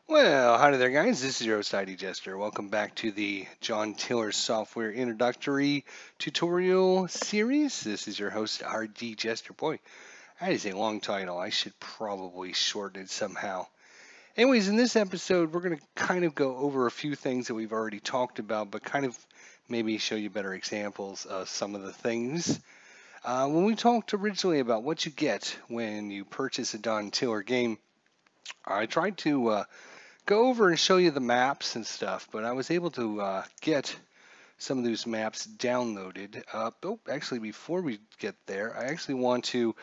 Well, howdy there, guys. This is your host, ID Jester. Welcome back to the John Taylor Software Introductory Tutorial Series. This is your host, RD Jester. Boy, that is a long title. I should probably shorten it somehow. Anyways, in this episode, we're going to kind of go over a few things that we've already talked about, but kind of maybe show you better examples of some of the things. When we talked originally about what you get when you purchase a John Taylor game, I tried to go over and show you the maps and stuff, but I was able to get some of those maps downloaded. Actually, before we get there, I actually want to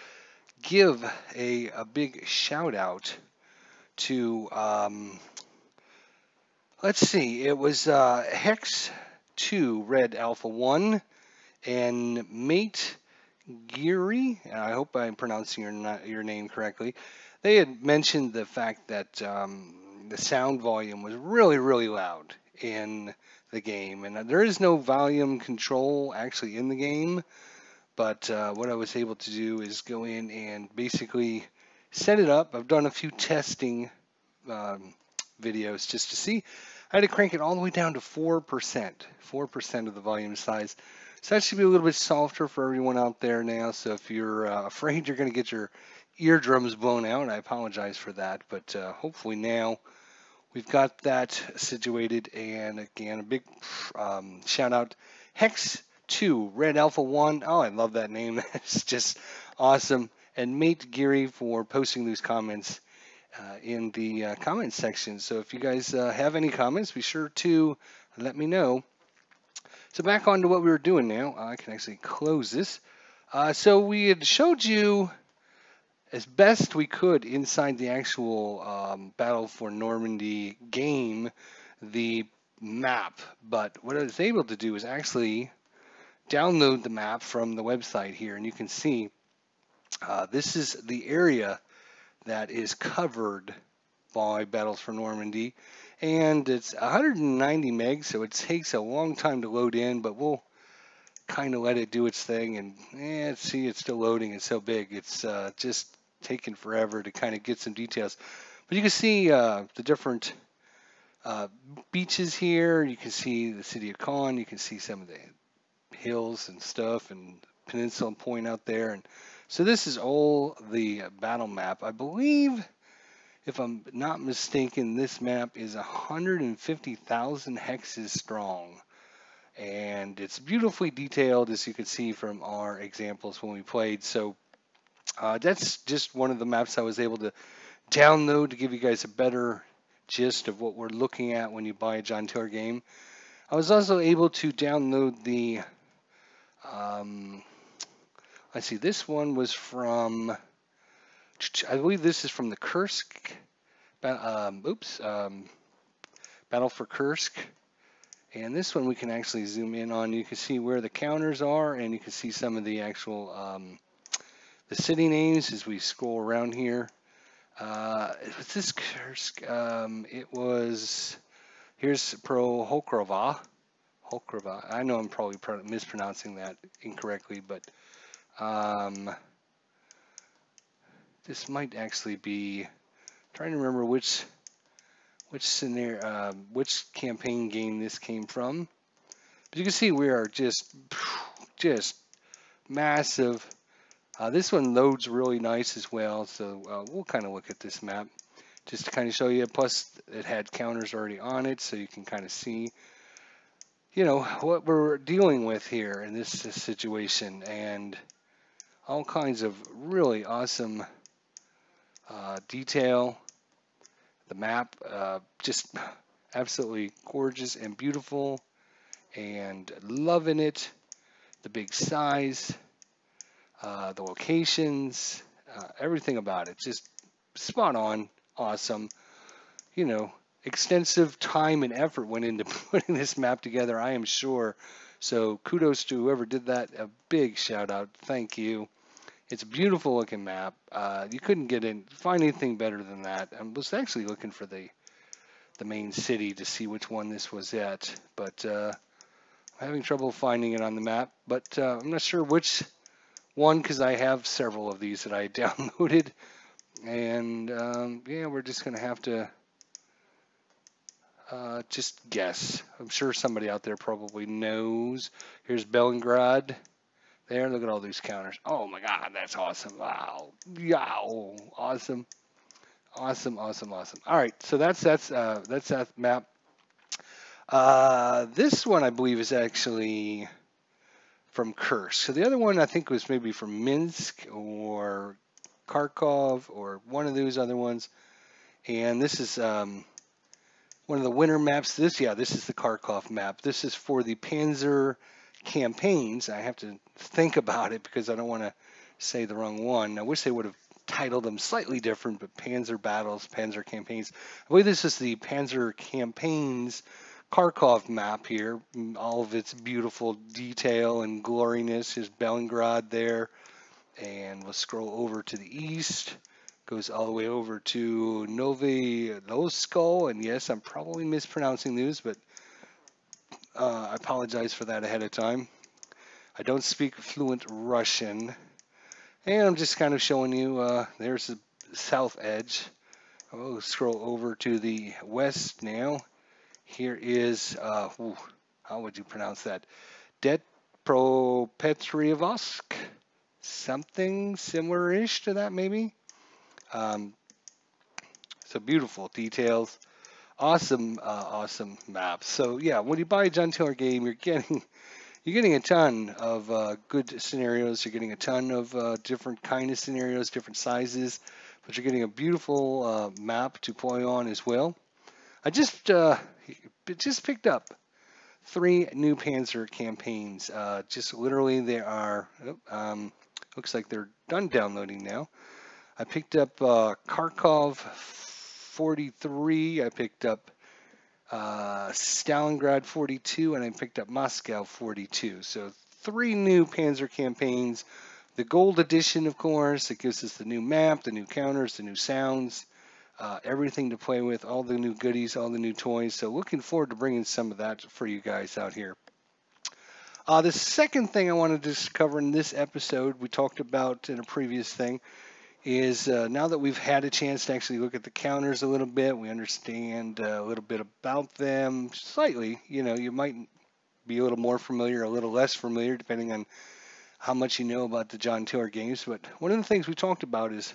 give a big shout out to, let's see, it was Hex 2 Red Alpha 1 and Mate Geary. I hope I'm pronouncing your name correctly. They had mentioned the fact that the sound volume was really, really loud in the game. And there is no volume control actually in the game. But what I was able to do is go in and basically set it up. I've done a few testing videos just to see. I had to crank it all the way down to 4%, 4% of the volume size. So that should be a little bit softer for everyone out there now. So if you're afraid you're going to get your eardrums blown out, I apologize for that. But hopefully now we've got that situated. And again, a big shout out Hex 2 Red Alpha 1. Oh, I love that name. It's just awesome. And Mate Geary for posting those comments in the comments section. So if you guys have any comments, be sure to let me know. So back on to what we were doing now. I can actually close this. So we had showed you as best we could inside the actual Battle for Normandy game, the map. But what I was able to do is actually download the map from the website here. And you can see this is the area that is covered by Battles for Normandy. And it's 190 megs, so it takes a long time to load in, but we'll kind of let it do its thing. And see, it's still loading. It's so big. It's just taken forever to kind of get some details. But you can see the different beaches here. You can see the city of Caen. You can see some of the hills and stuff and Peninsula Point out there. And so this is all the battle map. I believe, if I'm not mistaken, this map is 150,000 hexes strong. And it's beautifully detailed, as you can see from our examples when we played. So that's just one of the maps I was able to download to give you guys a better gist of what we're looking at when you buy a John Taylor game. I was also able to download the, let's see, this one was from, I believe this is from the Kursk, Battle for Kursk. And this one we can actually zoom in on. You can see where the counters are, and you can see some of the actual the city names as we scroll around here. Was this Kursk? It was, here's Pro Hokrova. Hokrova. I know I'm probably mispronouncing that incorrectly, but this might actually be, trying to remember which scenario, which campaign game this came from. But you can see we are just massive. This one loads really nice as well, so we'll kind of look at this map just to kind of show you. Plus, it had counters already on it, so you can kind of see, you know, what we're dealing with here in this situation, and all kinds of really awesome detail. The map, just absolutely gorgeous and beautiful, and loving it. The big size, the locations, everything about it, just spot on, awesome. You know, extensive time and effort went into putting this map together, I am sure. So kudos to whoever did that. A big shout out. Thank you. It's a beautiful looking map. You couldn't find anything better than that. I was actually looking for the main city to see which one this was at, but I'm having trouble finding it on the map. But I'm not sure which one, because I have several of these that I downloaded, and yeah, we're just gonna have to Just guess. I'm sure somebody out there probably knows. Here's Belgrade. There, look at all these counters. Oh my God, that's awesome. Wow. Yow. Awesome. Awesome, awesome, awesome. All right, so that's that map. This one I believe is actually from Kursk. So the other one I think was maybe from Minsk or Kharkov or one of those other ones. And this is one of the winter maps. This is the Kharkov map. This is for the Panzer campaigns. I have to think about it because I don't want to say the wrong one. I wish they would have titled them slightly different, but Panzer battles, Panzer campaigns. I believe this is the Panzer campaigns Kharkov map here. All of its beautiful detail and gloriness is Belgrade there. And we'll scroll over to the east. Goes all the way over to Novorossiysk, and yes, I'm probably mispronouncing these, but I apologize for that ahead of time. I don't speak fluent Russian, and I'm just kind of showing you, there's the south edge. I'll scroll over to the west now. Here is, how would you pronounce that? Dnipropetrovsk, something similar-ish to that maybe. So beautiful details, awesome, awesome maps. So yeah, when you buy a John Taylor game, you're getting a ton of good scenarios. You're getting a ton of different kind of scenarios, different sizes, but you're getting a beautiful map to play on as well. I just picked up 3 new Panzer campaigns. Just literally, they are. Looks like they're done downloading now. I picked up Kharkov 43. I picked up Stalingrad 42, and I picked up Moscow 42. So 3 new Panzer campaigns. The gold edition, of course, it gives us the new map, the new counters, the new sounds, everything to play with, all the new goodies, all the new toys. So looking forward to bringing some of that for you guys out here. The second thing I wanted to cover in this episode, we talked about in a previous thing, is now that we've had a chance to actually look at the counters a little bit, we understand a little bit about them slightly. You know, you might be a little more familiar, a little less familiar, depending on how much you know about the John Taylor games. But one of the things we talked about is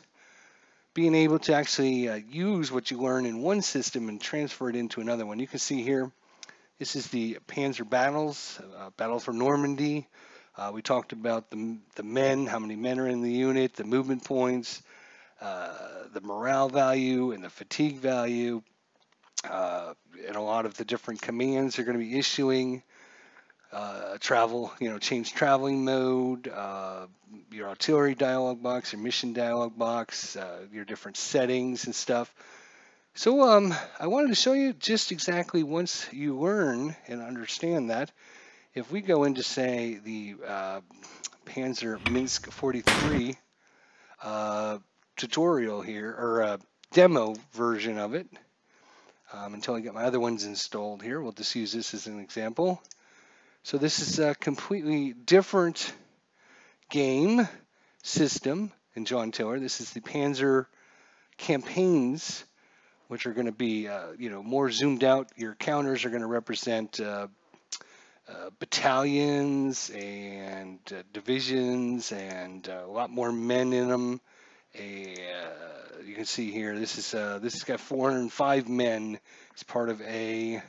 being able to actually use what you learn in one system and transfer it into another one. You can see here, this is the Panzer battles, Battle for Normandy. We talked about the men, how many men are in the unit, the movement points, the morale value and the fatigue value, and a lot of the different commands they're going to be issuing. Travel, change traveling mode, your artillery dialog box, your mission dialog box, your different settings and stuff. So I wanted to show you just exactly once you learn and understand that, if we go into, say, the Panzer Minsk 43 tutorial here, or demo version of it, until I get my other ones installed here, we'll just use this as an example. So this is a completely different game system in John Taylor. This is the Panzer campaigns, which are going to be, more zoomed out. Your counters are going to represent battalions and divisions and a lot more men in them. You can see here, this has got 405 men. It's part of a.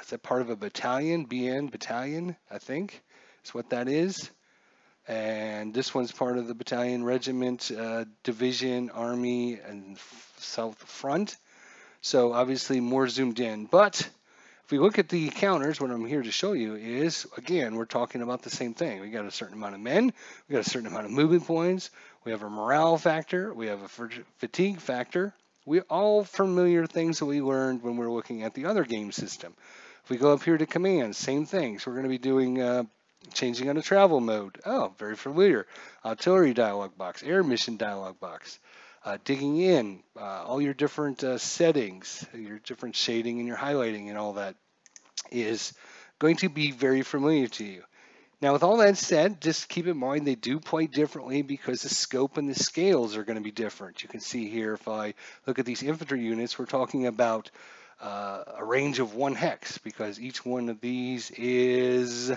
Is that part of a battalion? BN battalion, I think, is what that is. And this one's part of the battalion, regiment, division, army, and South Front. So obviously more zoomed in. But if we look at the counters, what I'm here to show you is, again, we're talking about the same thing. We got a certain amount of men, we got a certain amount of movement points, we have a morale factor, we have a fatigue factor. We all familiar things that we learned when we're looking at the other game system. If we go up here to commands, same thing. So we're going to be doing changing on a travel mode. Oh, very familiar. Artillery dialog box, air mission dialog box. Digging in, all your different settings, your different shading and your highlighting and all that is going to be very familiar to you. Now, with all that said, just keep in mind they do play differently because the scope and the scales are going to be different. You can see here, if I look at these infantry units, we're talking about a range of 1 hex because each one of these is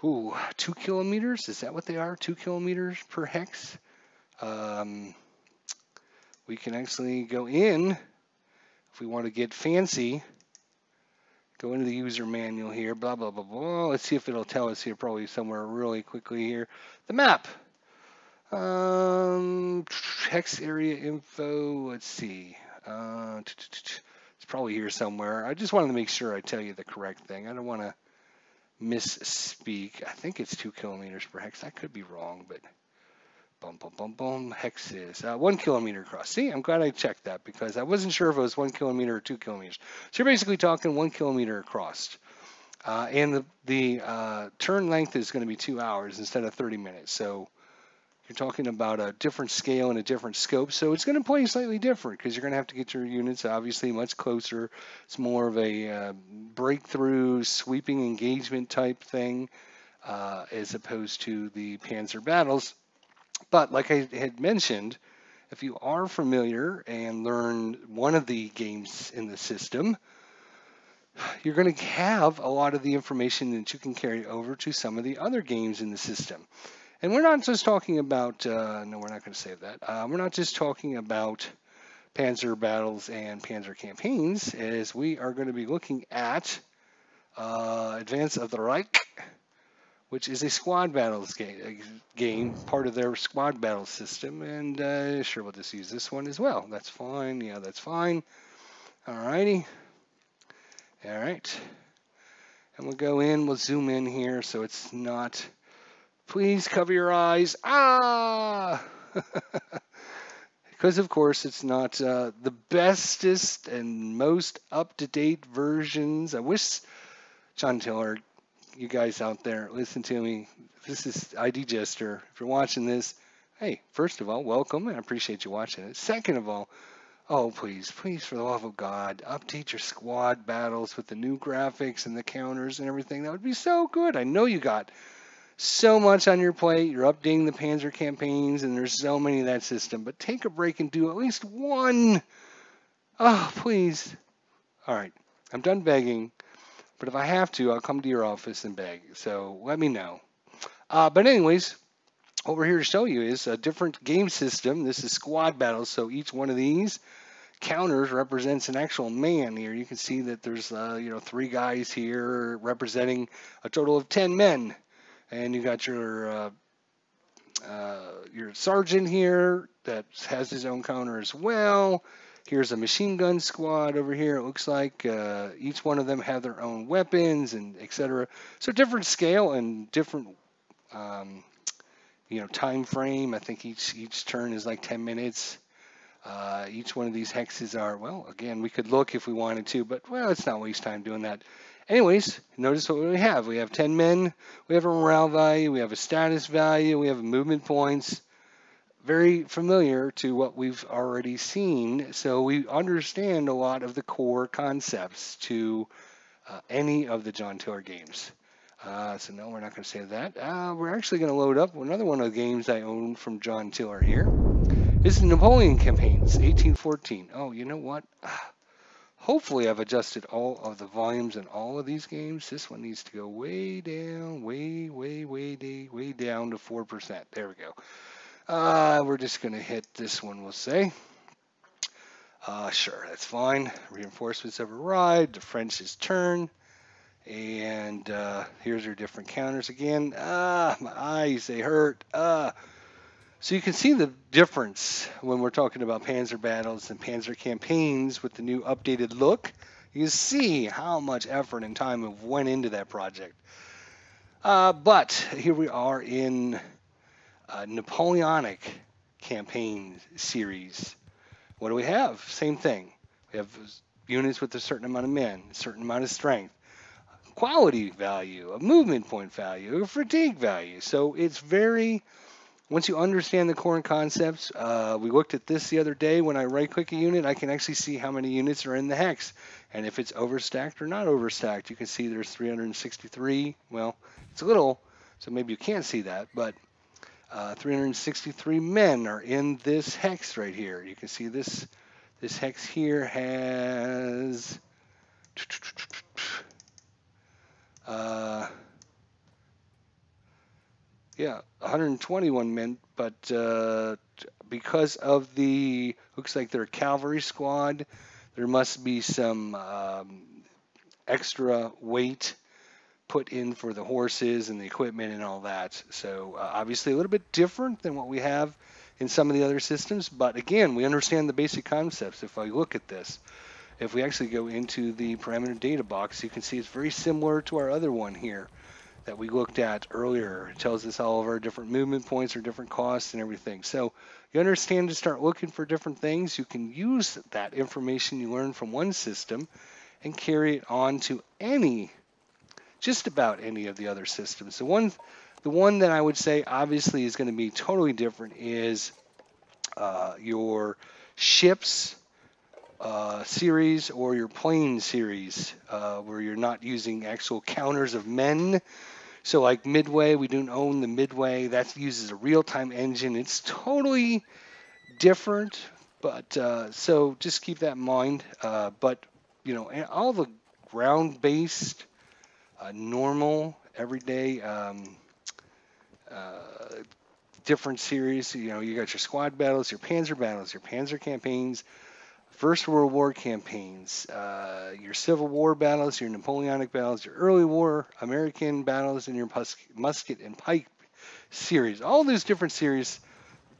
2 kilometers. Is that what they are? 2 kilometers per hex. We can actually go in if we want to get fancy. Go into the user manual here, blah, blah, blah, blah. Let's see if it'll tell us here probably somewhere really quickly here. The map. Hex area info, let's see. It's probably here somewhere. I just wanted to make sure I tell you the correct thing. I don't want to misspeak. I think it's 2 kilometers per hex. I could be wrong, but boom, boom, boom, boom. Hex is 1 kilometer across. See, I'm glad I checked that because I wasn't sure if it was 1 kilometer or 2 kilometers. So you're basically talking 1 kilometer across. And the turn length is going to be 2 hours instead of 30 minutes. So you're talking about a different scale and a different scope. So it's going to play slightly different because you're going to have to get your units obviously much closer. It's more of a breakthrough, sweeping engagement type thing as opposed to the Panzer battles. But like I had mentioned, if you are familiar and learn one of the games in the system, you're going to have a lot of the information that you can carry over to some of the other games in the system. And we're not just talking about, no, we're not going to say that. We're not just talking about Panzer battles and Panzer campaigns, as we are going to be looking at Advance of the Reich, which is a squad battles game, part of their squad battle system. And sure, we'll just use this one as well. That's fine. Yeah, that's fine. All righty. All right. And we'll go in, we'll zoom in here so it's not, please cover your eyes. Ah! Because, of course, it's not the bestest and most up-to-date versions. I wish, John Tiller, you guys out there, listen to me. This is ID Jester. If you're watching this, hey, first of all, welcome. I appreciate you watching it. Second of all, oh, please, please, for the love of God, update your squad battles with the new graphics and the counters and everything. That would be so good. I know you got so much on your plate. You're updating the Panzer campaigns, and there's so many of that system. But take a break and do at least one. Oh, please. All right, I'm done begging. But if I have to, I'll come to your office and beg. So let me know. But anyways, what we're here to show you is a different game system. This is squad battles. So each one of these counters represents an actual man here. You can see that there's 3 guys here representing a total of 10 men. And you got your sergeant here that has his own counter as well. Here's a machine gun squad over here. It looks like each one of them have their own weapons and etc. So different scale and different time frame. I think each turn is like 10 minutes. Each one of these hexes are, well, again, we could look if we wanted to, but well, let's not waste time doing that. Anyways, notice what we have. We have 10 men, we have a morale value, we have a status value, we have movement points. Very familiar to what we've already seen, so we understand a lot of the core concepts to any of the John Tiller games. So no, we're not going to say that. We're actually going to load up another one of the games I own from John Tiller here. This is Napoleon Campaigns, 1814. Oh, you know what? Hopefully I've adjusted all of the volumes in all of these games. This one needs to go way down, way down to 4%. There we go. We're just going to hit this one, we'll say. Sure, that's fine. Reinforcements have arrived. The French's turn. And here's our different counters again. My eyes, they hurt. So you can see the difference when we're talking about Panzer battles and Panzer campaigns with the new updated look. You see how much effort and time have went into that project. But here we are in Napoleonic campaign series. What do we have? Same thing. We have units with a certain amount of men, a certain amount of strength, quality value, a movement point value, a fatigue value. So it's very Once you understand the core and concepts, we looked at this the other day. When I right-click a unit, I can actually see how many units are in the hex, and if it's overstacked or not overstacked. You can see there's 363. Well, it's a little, so maybe you can't see that, but 363 men are in this hex right here. You can see this hex here has uh, yeah, 121 men, but because of the looks like they're a cavalry squad, there must be some extra weight put in for the horses and the equipment and all that. So obviously a little bit different than what we have in some of the other systems, but again, we understand the basic concepts. If I look at this, if we actually go into the parameter data box, you can see it's very similar to our other one here that we looked at earlier. It tells us all of our different movement points or different costs and everything. So you understand to start looking for different things. You can use that information you learn from one system and carry it on to just about any of the other systems. The one that I would say obviously is going to be totally different is your ships series or your plane series, where you're not using actual counters of men. So like Midway, we don't own the Midway. That uses a real-time engine. It's totally different, but so just keep that in mind. But all the ground-based, normal, everyday, uh, different series. You got your squad battles, your panzer campaigns, First World War campaigns, your Civil War battles, your Napoleonic battles, your early war American battles, and your musket and pike series. All these different series,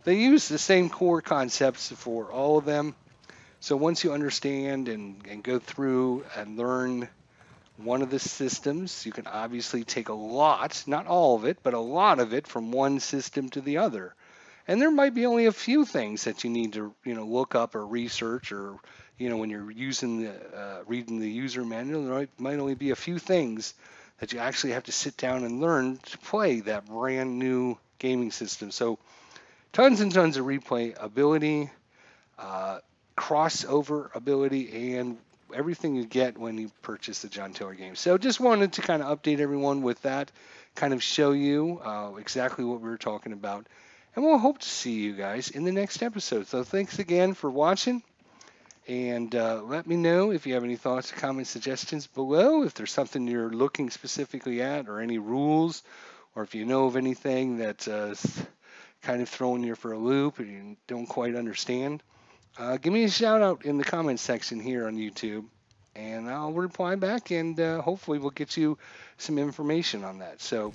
they use the same core concepts for all of them. So once you understand and go through and learn one of the systems, you can obviously take a lot, not all of it, but a lot of it from one system to the other. And there might be only a few things that you need to, look up or research, or, when you're using reading the user manual, there might only be a few things that you actually have to sit down and learn to play that brand new gaming system. So tons and tons of replay ability, uh, crossover ability, and everything you get when you purchase the John Taylor game. So just wanted to kind of update everyone with that, kind of show you exactly what we were talking about. And we'll hope to see you guys in the next episode. So thanks again for watching. And let me know if you have any thoughts, comments, suggestions below. If there's something you're looking specifically at, or any rules, or if you know of anything that's kind of throwing you for a loop and you don't quite understand, give me a shout out in the comments section here on YouTube, and I'll reply back, and hopefully we'll get you some information on that. So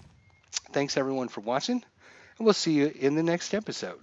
thanks everyone for watching, and we'll see you in the next episode.